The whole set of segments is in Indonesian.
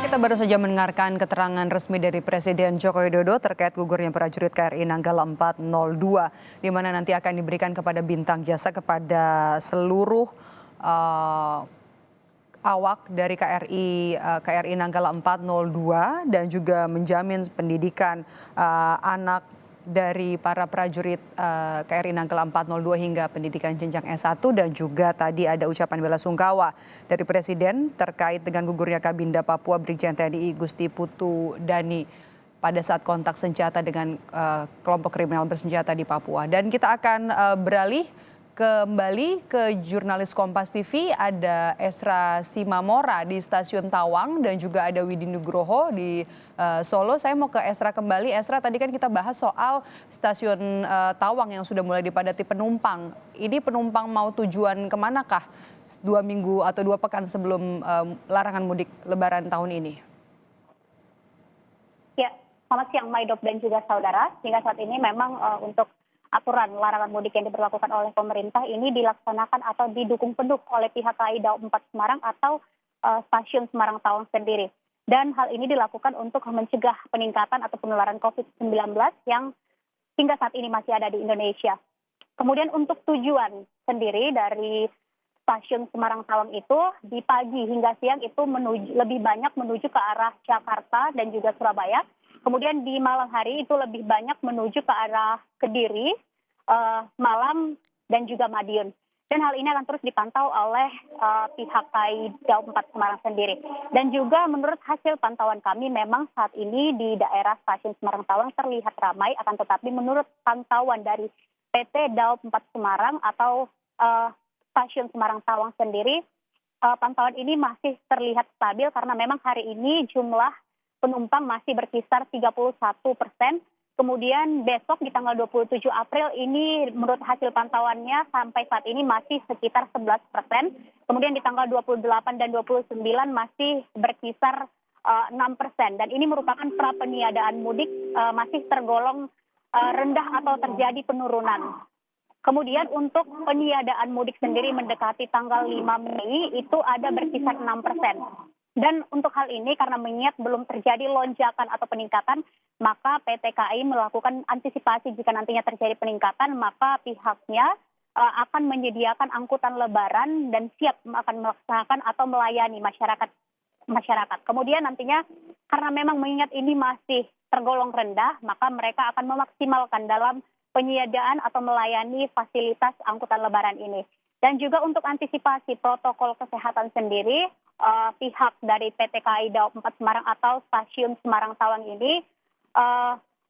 Kita baru saja mendengarkan keterangan resmi dari Presiden Joko Widodo terkait gugurnya prajurit KRI Nanggala 402, di mana nanti akan diberikan kepada bintang jasa kepada seluruh awak dari KRI Nanggala 402 dan juga menjamin pendidikan anak dari para prajurit KRI Nanggala 402 hingga pendidikan jenjang S1, dan juga tadi ada ucapan bela sungkawa dari Presiden terkait dengan gugurnya Kabinda Papua Brigjen TNI Gusti Putu Dani pada saat kontak senjata dengan kelompok kriminal bersenjata di Papua. Dan kita akan beralih kembali ke jurnalis Kompas TV, ada Esra Simamora di Stasiun Tawang dan juga ada Widi Nugroho di Solo. Saya mau ke Esra kembali. Esra, tadi kan kita bahas soal Stasiun Tawang yang sudah mulai dipadati penumpang. Ini penumpang mau tujuan kemanakah 2 minggu atau 2 pekan sebelum larangan mudik Lebaran tahun ini? Ya, selamat siang Maidop dan juga saudara. Hingga saat ini memang untuk aturan larangan mudik yang diberlakukan oleh pemerintah ini dilaksanakan atau didukung penuh oleh pihak KAI Daob 4 Semarang atau Stasiun Semarang Tawang sendiri. Dan hal ini dilakukan untuk mencegah peningkatan atau penularan COVID-19 yang hingga saat ini masih ada di Indonesia. Kemudian untuk tujuan sendiri dari Stasiun Semarang Tawang itu di pagi hingga siang itu lebih banyak menuju ke arah Jakarta dan juga Surabaya. Kemudian di malam hari itu lebih banyak menuju ke arah Kediri, Malang, dan juga Madiun. Dan hal ini akan terus dipantau oleh pihak KAI Daob 4 Semarang sendiri. Dan juga menurut hasil pantauan kami memang saat ini di daerah Stasiun Semarang Tawang terlihat ramai, akan tetapi menurut pantauan dari PT Daob 4 Semarang atau Stasiun Semarang Tawang sendiri, pantauan ini masih terlihat stabil karena memang hari ini jumlah penumpang masih berkisar 31%. Kemudian besok di tanggal 27 April ini menurut hasil pantauannya sampai saat ini masih sekitar 11%. Kemudian di tanggal 28 dan 29 masih berkisar 6%. Dan ini merupakan pra peniadaan mudik masih tergolong rendah atau terjadi penurunan. Kemudian untuk peniadaan mudik sendiri mendekati tanggal 5 Mei itu ada berkisar 6%. Dan untuk hal ini karena mengingat belum terjadi lonjakan atau peningkatan, maka PT KAI melakukan antisipasi jika nantinya terjadi peningkatan, maka pihaknya akan menyediakan angkutan lebaran dan siap akan melaksanakan atau melayani masyarakat. Kemudian nantinya karena memang mengingat ini masih tergolong rendah, maka mereka akan memaksimalkan dalam penyediaan atau melayani fasilitas angkutan lebaran ini. Dan juga untuk antisipasi protokol kesehatan sendiri, pihak dari PT KAI Daob 4 Semarang atau Stasiun Semarang Tawang ini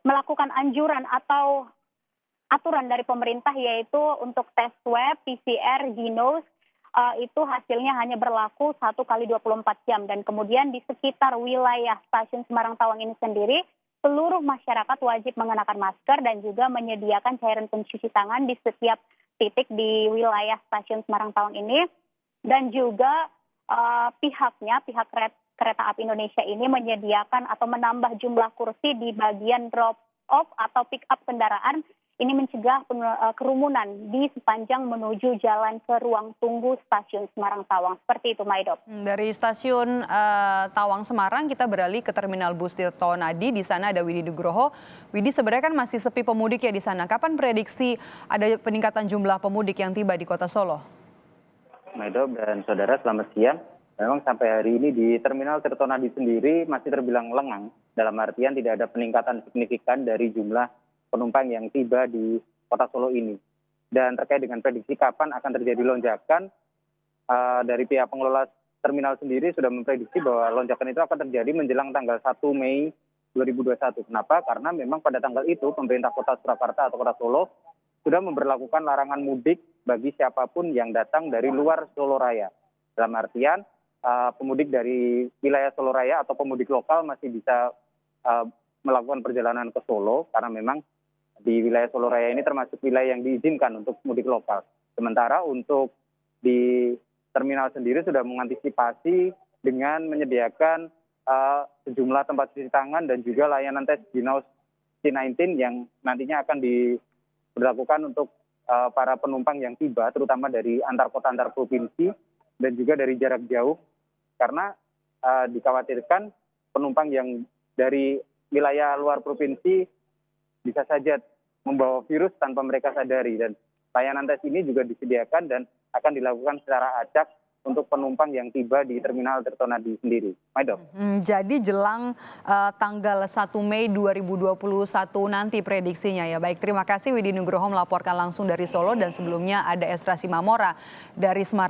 melakukan anjuran atau aturan dari pemerintah, yaitu untuk tes swab, PCR, Ginos, itu hasilnya hanya berlaku 1 kali 24 jam. Dan kemudian di sekitar wilayah Stasiun Semarang Tawang ini sendiri, seluruh masyarakat wajib mengenakan masker dan juga menyediakan cairan pencuci tangan di setiap titik di wilayah Stasiun Semarang Tawang ini. Dan juga pihak Kereta Api Indonesia ini menyediakan atau menambah jumlah kursi di bagian drop off atau pick up kendaraan. Ini mencegah kerumunan di sepanjang menuju jalan ke ruang tunggu Stasiun Semarang Tawang. Seperti itu, Maidop. Dari Stasiun Tawang Semarang kita beralih ke Terminal Bus Tirto Nadi. Di sana ada Widi Nugroho. Widi, sebenarnya kan masih sepi pemudik ya di sana. Kapan prediksi ada peningkatan jumlah pemudik yang tiba di Kota Solo? Maidop dan saudara, selamat siang. Memang sampai hari ini di Terminal Tirto Nadi sendiri masih terbilang lengang. Dalam artian tidak ada peningkatan signifikan dari jumlah penumpang yang tiba di Kota Solo ini. Dan terkait dengan prediksi kapan akan terjadi lonjakan, dari pihak pengelola terminal sendiri sudah memprediksi bahwa lonjakan itu akan terjadi menjelang tanggal 1 Mei 2021. Kenapa? Karena memang pada tanggal itu pemerintah Kota Surakarta atau Kota Solo sudah memberlakukan larangan mudik bagi siapapun yang datang dari luar Solo Raya. Dalam artian pemudik dari wilayah Solo Raya atau pemudik lokal masih bisa melakukan perjalanan ke Solo karena memang di wilayah Solo Raya ini termasuk wilayah yang diizinkan untuk mudik lokal. Sementara untuk di terminal sendiri sudah mengantisipasi dengan menyediakan sejumlah tempat cuci tangan dan juga layanan tes Ginos COVID-19 yang nantinya akan diberlakukan untuk para penumpang yang tiba, terutama dari antar kota antar provinsi dan juga dari jarak jauh, karena dikhawatirkan penumpang yang dari wilayah luar provinsi bisa saja membawa virus tanpa mereka sadari. Dan layanan tes ini juga disediakan dan akan dilakukan secara acak untuk penumpang yang tiba di Terminal Tirtonadi sendiri. Maido. Jadi jelang tanggal 1 Mei 2021 nanti prediksinya ya. Baik, terima kasih Widi Nugroho melaporkan langsung dari Solo dan sebelumnya ada Esra Simamora dari Semarang.